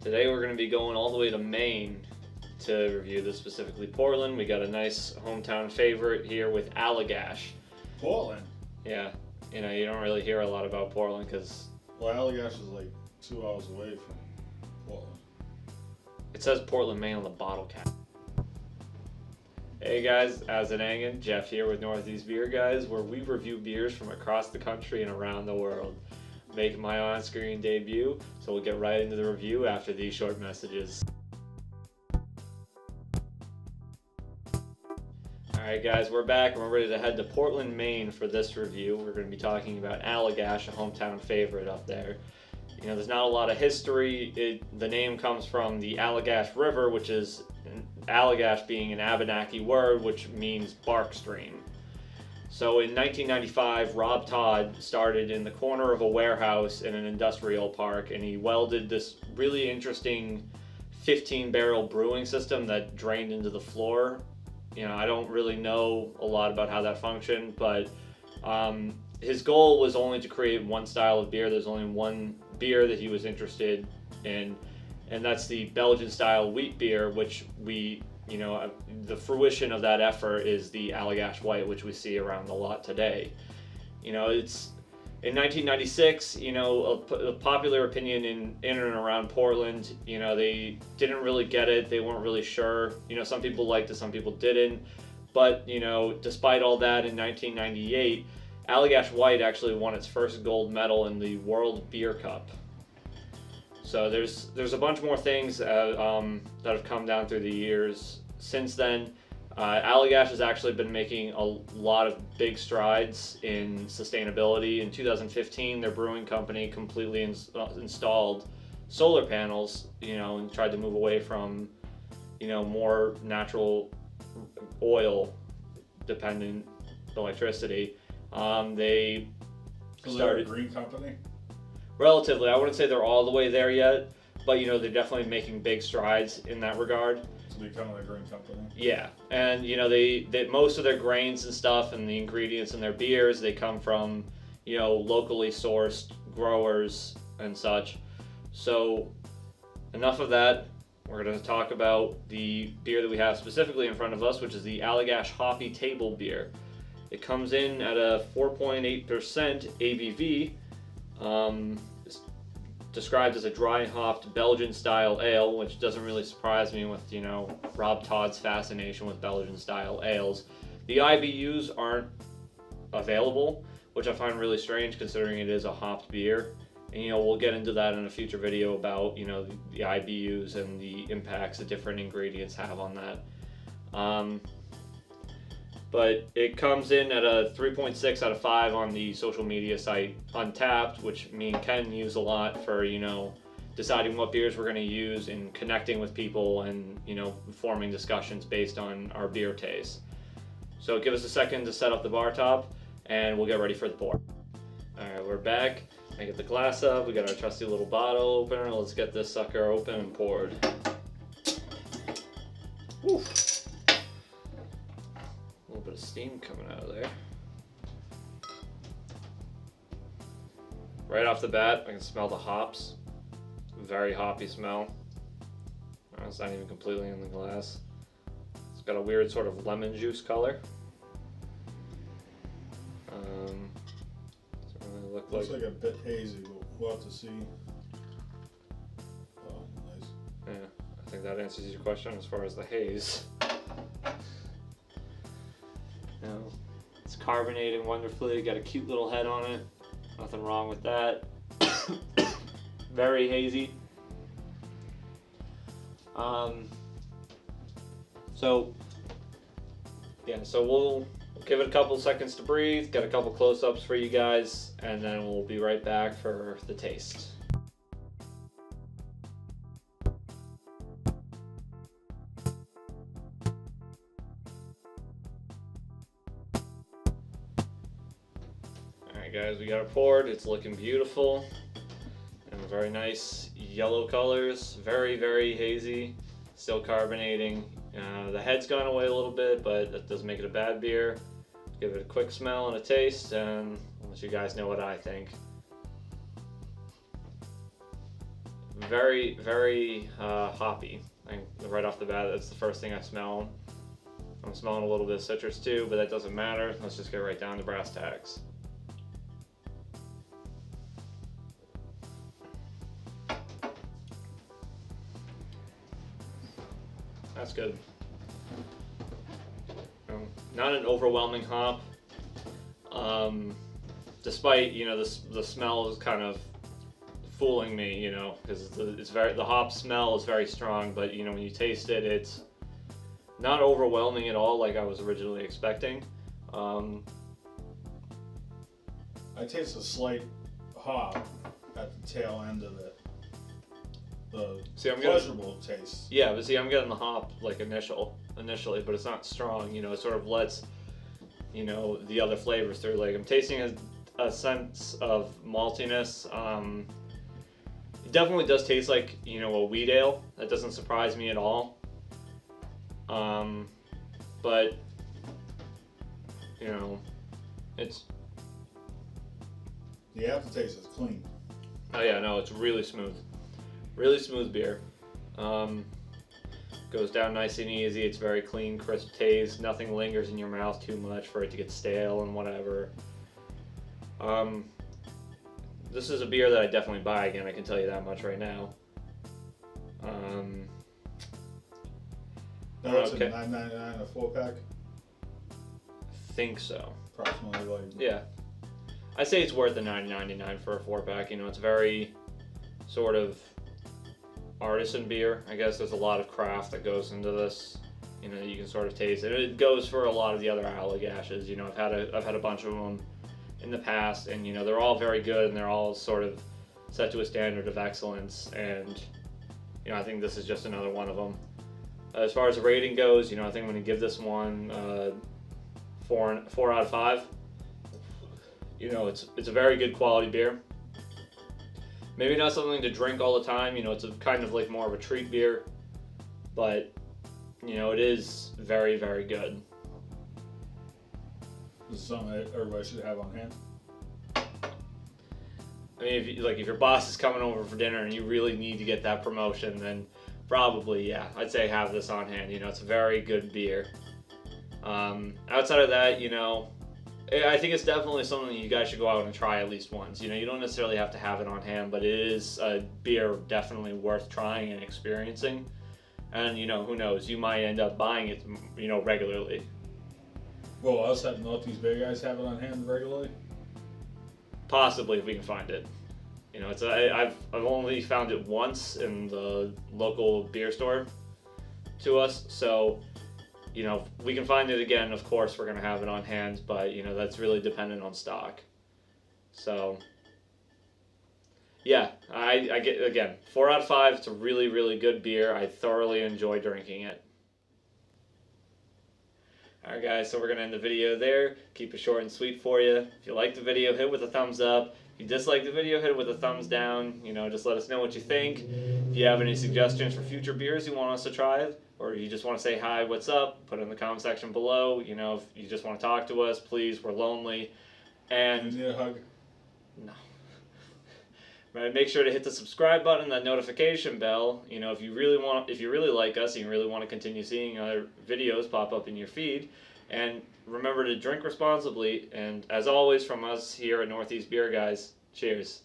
Today we're going to be going all the way to Maine to review this, specifically Portland. We got a nice hometown favorite here with Allagash. Portland? Yeah, you know, you don't really hear a lot about Portland because... Well, Allagash is like 2 hours away from Portland. It says Portland, Maine on the bottle cap. Hey guys, how's it hanging? Jeff here with Northeast Beer Guys, where we review beers from across the country and around the world. Making my on-screen debut, so we'll get right into the review after these short messages. Alright guys, we're back and we're ready to head to Portland, Maine for this review. We're going to be talking about Allagash, a hometown favorite up there. You know, there's not a lot of history. The name comes from the Allagash River, which is Allagash being an Abenaki word, which means bark stream. So in 1995, Rob Todd started in the corner of a warehouse in an industrial park, and he welded this really interesting 15-barrel brewing system that drained into the floor. You know, I don't really know a lot about how that functioned, but his goal was only to create one style of beer. There's only one beer that he was interested in, and that's the Belgian style wheat beer, which you know, the fruition of that effort is the Allagash White, which we see around a lot today. You know, it's in 1996, you know, a popular opinion in and around Portland, you know, they didn't really get it. They weren't really sure. You know, some people liked it, some people didn't. But, you know, despite all that, in 1998, Allagash White actually won its first gold medal in the World Beer Cup. So there's a bunch more things that have come down through the years since then. Allagash has actually been making a lot of big strides in sustainability. In 2015, their brewing company completely installed solar panels, you know, and tried to move away from, you know, more natural oil dependent electricity. They started a green company? Relatively. I wouldn't say they're all the way there yet, but you know, they're definitely making big strides in that regard. To becoming a green company? Yeah, and you know, they most of their grains and stuff and the ingredients in their beers, they come from, you know, locally sourced growers and such. So enough of that. We're going to talk about the beer that we have specifically in front of us, which is the Allagash Hoppy Table Beer. It comes in at a 4.8% ABV. It's described as a dry hopped Belgian style ale, which doesn't really surprise me with, you know, Rob Todd's fascination with Belgian style ales. The IBUs aren't available, which I find really strange considering it is a hopped beer. And you know, we'll get into that in a future video about, you know, the IBUs and the impacts that different ingredients have on that. But it comes in at a 3.6 out of 5 on the social media site Untapped, which me and Ken use a lot for, you know, deciding what beers we're going to use and connecting with people and, you know, forming discussions based on our beer taste. So give us a second to set up the bar top and we'll get ready for the pour. Alright, we're back. I get the glass up, we got our trusty little bottle opener. Let's get this sucker open and poured. Oof. A little bit of steam coming out of there. Right off the bat, I can smell the hops. Very hoppy smell. It's not even completely in the glass. It's got a weird sort of lemon juice color. Doesn't really Looks like a bit hazy, but we'll have to see. Oh, nice. Yeah, I think that answers your question as far as the haze. You know, it's carbonating wonderfully, got a cute little head on it. Nothing wrong with that. Very hazy. So we'll give it a couple seconds to breathe, get a couple close-ups for you guys, and then we'll be right back for the taste. Alright guys, we got it poured. It's looking beautiful. And very nice yellow colors. Very, very hazy. Still carbonating. The head's gone away a little bit, but that doesn't make it a bad beer. Give it a quick smell and a taste, and I'll let you guys know what I think. very, very hoppy. Right off the bat, that's the first thing I smell. I'm smelling a little bit of citrus too, but that doesn't matter. Let's just get right down to brass tacks. That's good. Not an overwhelming hop. Despite, you know, the smell is kind of fooling me, you know, because the hop smell is very strong, but you know, when you taste it, it's not overwhelming at all like I was originally expecting. I taste a slight hop at the tail end of it. The pleasurable taste. Yeah, but see, I'm getting the hop like initially, but it's not strong. You know, it sort of lets, you know, the other flavors through. Like I'm tasting a sense of maltiness. It definitely does taste like, you know, a wheat ale. That doesn't surprise me at all. But you know, it's. The aftertaste is clean. Oh yeah, no, it's really smooth. Really smooth beer. Goes down nice and easy. It's very clean, crisp taste. Nothing lingers in your mouth too much for it to get stale and whatever. This is a beer that I definitely buy again. I can tell you that much right now. No, it's okay. A $9.99 a 4-pack. I think so. Approximately, like. Yeah, I say it's worth the $9.99 for a 4-pack. You know, it's very sort of artisan beer. I guess there's a lot of craft that goes into this. You know, you can sort of taste it. It goes for a lot of the other Allagashes. You know, I've had a bunch of them in the past, and you know, they're all very good, and they're all sort of set to a standard of excellence. And you know, I think this is just another one of them. As far as the rating goes, you know, I think I'm going to give this one 4 out of 5. You know, it's a very good quality beer. Maybe not something to drink all the time, you know, it's a kind of like more of a treat beer, but, you know, it is very, very good. This is something that everybody should have on hand. I mean, if your boss is coming over for dinner and you really need to get that promotion, then probably, yeah, I'd say have this on hand. You know, it's a very good beer. Outside of that, you know, I think it's definitely something you guys should go out and try at least once. You know, you don't necessarily have to have it on hand, but it is a beer definitely worth trying and experiencing. And, you know, who knows, you might end up buying it, you know, regularly. Well, us at Northeast Beer guys have it on hand regularly? Possibly, if we can find it. You know, I've only found it once in the local beer store to us, so you know, if we can find it again, of course we're going to have it on hand, but, you know, that's really dependent on stock. So, yeah, I get, again, 4 out of 5, it's a really, really good beer. I thoroughly enjoy drinking it. Alright guys, so we're going to end the video there. Keep it short and sweet for you. If you liked the video, hit it with a thumbs up. If you dislike the video, hit it with a thumbs down. You know, just let us know what you think. If you have any suggestions for future beers you want us to try, or you just want to say hi, what's up, put it in the comment section below. You know, if you just want to talk to us, please, we're lonely. And you need a hug? No. Right, make sure to hit the subscribe button, that notification bell. You know, if you really like us and you really want to continue seeing other videos pop up in your feed. And remember to drink responsibly. And as always, from us here at Northeast Beer Guys, cheers.